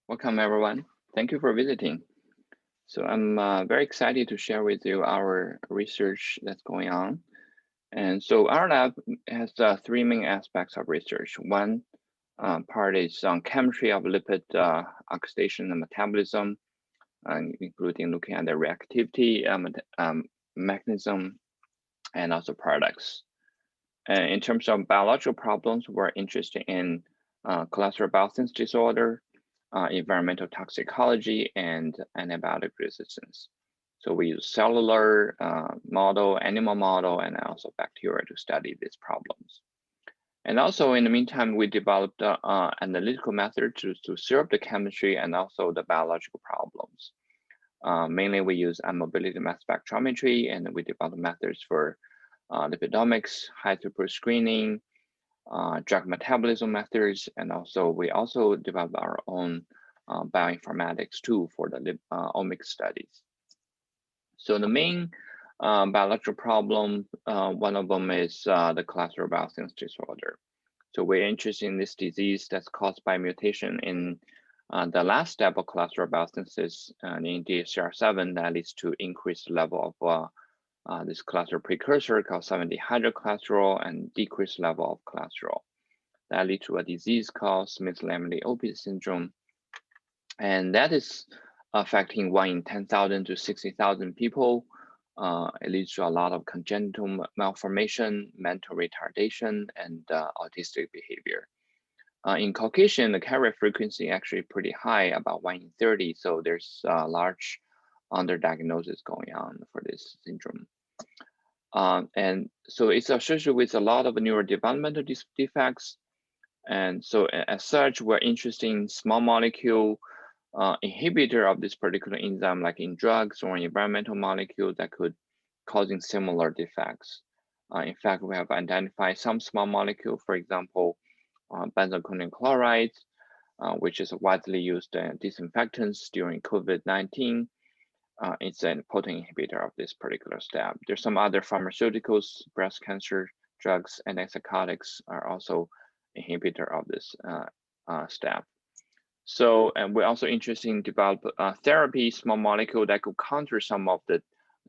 Welcome, everyone. Thank you for visiting. So I'm very excited to share with you our research that's going on. And so our lab has three main aspects of research. One part is on chemistry of lipid oxidation and metabolism, including looking at the reactivity mechanism and also products. And in terms of biological problems, we're interested in cholesterol biosis disorder, environmental toxicology, and antibiotic resistance. So we use cellular model, animal model, and also bacteria to study these problems. And also in the meantime, we developed analytical methods to serve the chemistry and also the biological problems. Mainly we use mobility mass spectrometry, and we develop methods for lipidomics, high throughput screening, drug metabolism methods, and also we also develop our own bioinformatics tool for the omics studies. So the main biological problem, one of them is the cholesterol biosis disorder. So we're interested in this disease that's caused by mutation in the last step of cholesterol biosynthesis in DHCR7 that leads to increased level of this cholesterol precursor called 7-dehydrocholesterol and decreased level of cholesterol. That leads to a disease called Smith-Lemli-Opitz syndrome. And that is affecting 1 in 10,000 to 60,000 people. It leads to a lot of congenital malformation, mental retardation, and autistic behavior. In Caucasian, the carrier frequency actually pretty high, about 1 in 30. So there's a large underdiagnosis going on for this syndrome. And so it's associated with a lot of neurodevelopmental defects. And so as such, we're interested in small molecule inhibitor of this particular enzyme, like in drugs or environmental molecules that could causing similar defects. In fact, we have identified some small molecule, for example, benzalkonium chloride, which is widely used disinfectants during COVID-19. It's a potent inhibitor of this particular step. There's some other pharmaceuticals, breast cancer drugs, and antipsychotics are also inhibitor of this step. So, and we're also interested in develop therapy, small molecule that could counter some of the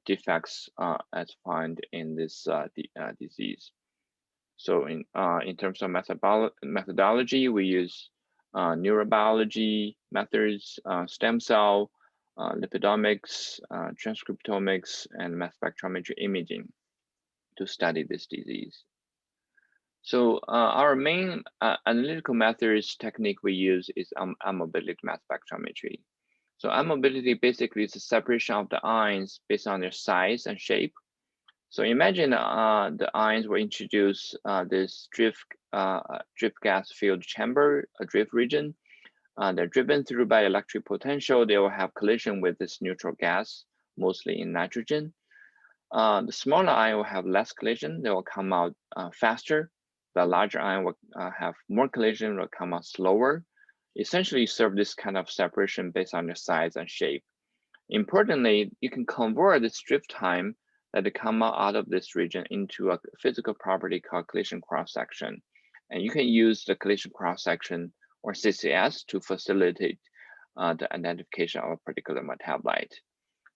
defects as found in this disease. So in terms of methodology, we use neurobiology methods, stem cell, lipidomics, transcriptomics, and mass spectrometry imaging to study this disease. So our main analytical methods technique we use is mobility mass spectrometry. So mobility basically is a separation of the ions based on their size and shape. So imagine the ions will introduce this drift gas filled chamber, a drift region. They're driven through by electric potential. They will have collision with this neutral gas, mostly in nitrogen. The smaller ion will have less collision. They will come out faster. The larger ion will have more collision, will come out slower. Essentially serve this kind of separation based on their size and shape. Importantly, you can convert this drift time that come out of this region into a physical property called collision cross-section. And you can use the collision cross-section or CCS to facilitate the identification of a particular metabolite.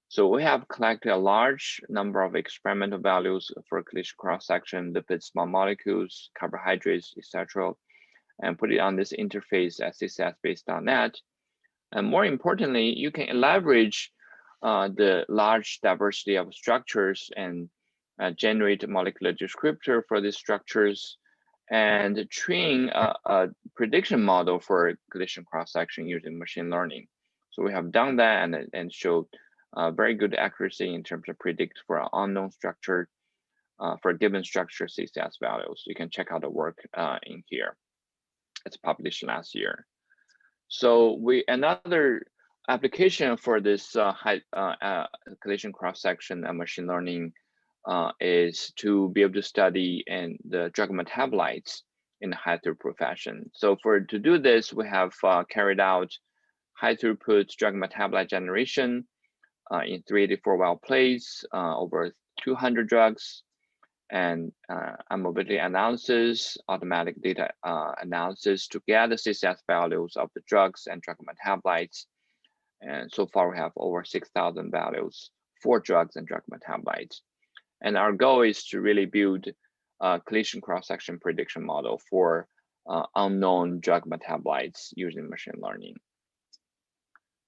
So we have collected a large number of experimental values for collision cross-section, lipid small molecules, carbohydrates, etc., and put it on this interface as CCS based on that. And more importantly, you can leverage the large diversity of structures and generate a molecular descriptor for these structures and train a prediction model for collision cross-section using machine learning. So we have done that and showed very good accuracy in terms of predict for an unknown structure for a given structure CCS values. You can check out the work in here. It's published last year. So another application for this collision cross-section and machine learning is to be able to study the drug metabolites in a high throughput fashion. So to do this, we have carried out high throughput drug metabolite generation in 384 well plates, over 200 drugs. and mobility analysis, automatic data analysis to get the CSS values of the drugs and drug metabolites. And so far we have over 6,000 values for drugs and drug metabolites. And our goal is to really build a collision cross-section prediction model for unknown drug metabolites using machine learning.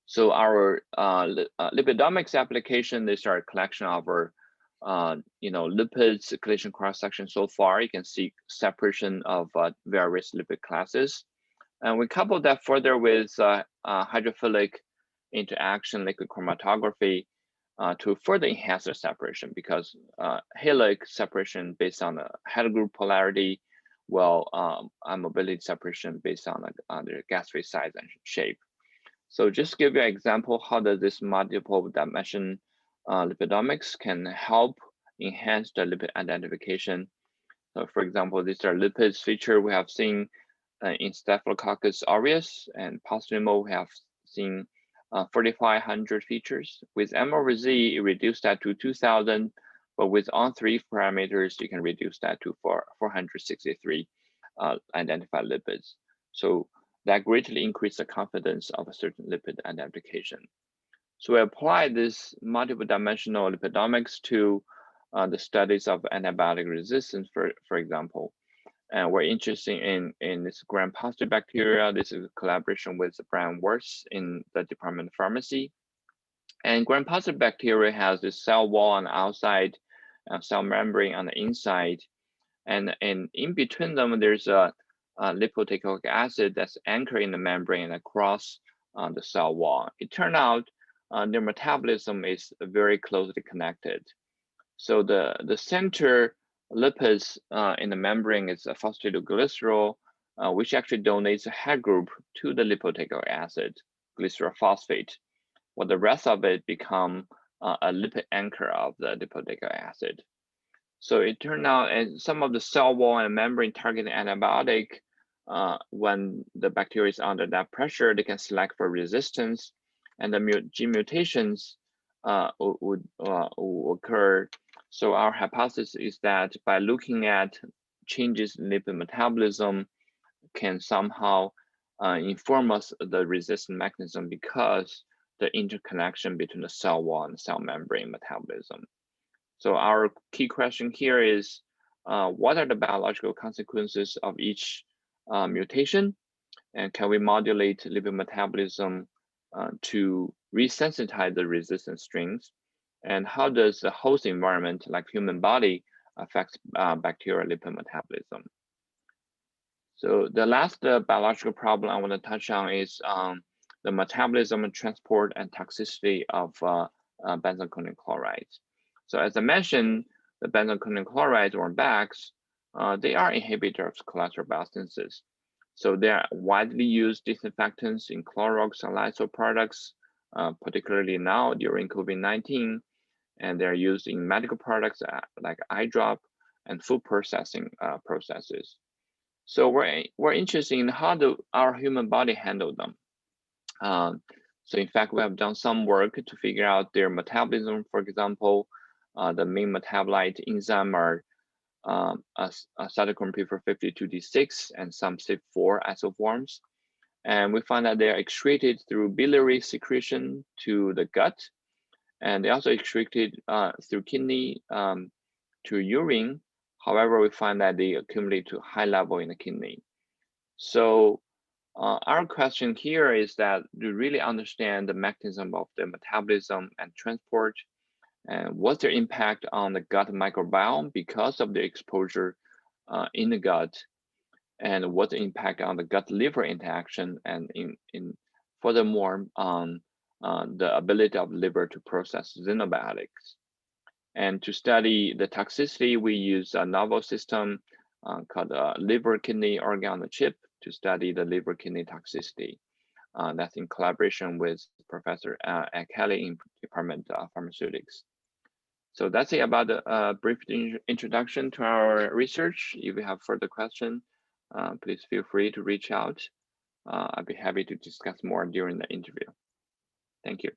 So our lipidomics application, these are a collection of our lipids collision cross-section so far. You can see separation of various lipid classes. And we couple that further with hydrophilic interaction liquid chromatography to further enhance the separation, because helix separation based on the head group polarity, while mobility separation based on the gas phase size and shape. So just give you an example, how does this multiple dimension lipidomics can help enhance the lipid identification. So for example, these are lipids feature we have seen in Staphylococcus aureus, and post-nemo we have seen 4,500 features. With M/Z, you reduce that to 2,000, but with On3 parameters, you can reduce that to 463 identified lipids. So that greatly increased the confidence of a certain lipid identification. So we apply this multiple dimensional lipidomics to the studies of antibiotic resistance, for example. And we're interested in this gram-positive bacteria. This is a collaboration with Brian Wirtz in the Department of Pharmacy. And gram-positive bacteria has this cell wall on the outside, cell membrane on the inside. And in between them, there's a lipoteichoic acid that's anchored in the membrane and across the cell wall. It turned out their metabolism is very closely connected. So the center lipids in the membrane is a phosphatidylglycerol, which actually donates a head group to the lipoteichoic acid, glycerol phosphate, while the rest of it become a lipid anchor of the lipoteichoic acid. So it turned out, and some of the cell wall and membrane targeting antibiotic, when the bacteria is under that pressure, they can select for resistance, and the gene mutations would occur. So our hypothesis is that by looking at changes in lipid metabolism can somehow inform us the resistance mechanism, because the interconnection between the cell wall and cell membrane metabolism. So our key question here is, what are the biological consequences of each mutation? And can we modulate lipid metabolism to resensitize the resistant strains? And how does the host environment, like human body, affect bacterial lipid metabolism? So the last biological problem I want to touch on is the metabolism, transport, and toxicity of benzalkonium chloride. So as I mentioned, the benzalkonium chlorides, or BACs, they are inhibitors of cholesterol biosynthesis. So they are widely used disinfectants in Clorox and Lysol products, particularly now during COVID-19, and they're used in medical products like eye drop and food processing processes. So we're interested in how do our human body handle them. So in fact, we have done some work to figure out their metabolism. For example, the main metabolite enzyme are cytochrome P452D6 and some CYP4 isoforms. And we found that they are excreted through biliary secretion to the gut. And they also excreted through kidney to urine. However, we find that they accumulate to high level in the kidney. So our question here is that to really understand the mechanism of the metabolism and transport, and what's their impact on the gut microbiome because of the exposure in the gut, and what's the impact on the gut-liver interaction, and in furthermore on the ability of liver to process xenobiotics. And to study the toxicity, we use a novel system called liver kidney organ on a chip to study the liver kidney toxicity. That's in collaboration with Professor Ed Kelly in Department of Pharmaceutics. So that's it about the brief introduction to our research. If you have further questions, please feel free to reach out. I'd be happy to discuss more during the interview. Thank you.